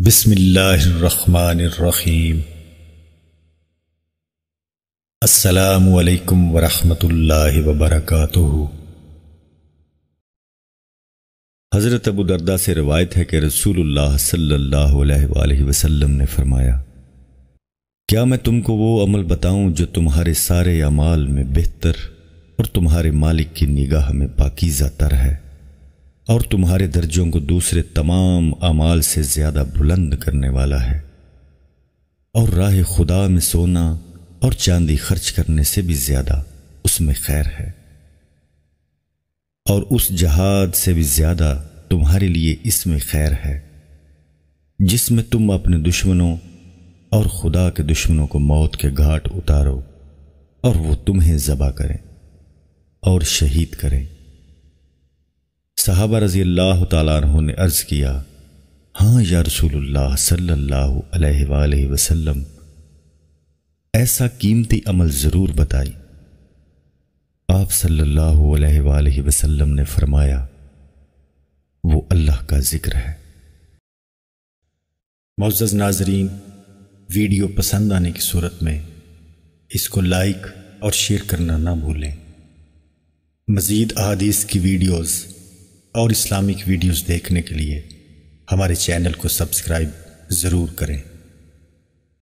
بسم اللہ الرحمن الرحیم۔ السلام علیکم ورحمۃ اللہ وبرکاتہ۔ حضرت ابو درداء سے روایت ہے کہ رسول اللہ صلی اللہ علیہ وآلہ وسلم نے فرمایا، کیا میں تم کو وہ عمل بتاؤں جو تمہارے سارے اعمال میں بہتر اور تمہارے مالک کی نگاہ میں پاکیزہ تر ہے، اور تمہارے درجوں کو دوسرے تمام اعمال سے زیادہ بلند کرنے والا ہے، اور راہ خدا میں سونا اور چاندی خرچ کرنے سے بھی زیادہ اس میں خیر ہے، اور اس جہاد سے بھی زیادہ تمہارے لیے اس میں خیر ہے جس میں تم اپنے دشمنوں اور خدا کے دشمنوں کو موت کے گھاٹ اتارو اور وہ تمہیں ذبح کریں اور شہید کریں۔ صحابہ رضی اللہ تعالیٰ عنہ نے عرض کیا، ہاں یا رسول اللہ صلی اللہ علیہ وآلہ وسلم، ایسا قیمتی عمل ضرور بتائی۔ آپ صلی اللہ علیہ وآلہ وسلم نے فرمایا، وہ اللہ کا ذکر ہے۔ معزز ناظرین، ویڈیو پسند آنے کی صورت میں اس کو لائک اور شیئر کرنا نہ بھولیں۔ مزید احادیث کی ویڈیوز اور اسلامک ویڈیوز دیکھنے کے لیے ہمارے چینل کو سبسکرائب ضرور کریں۔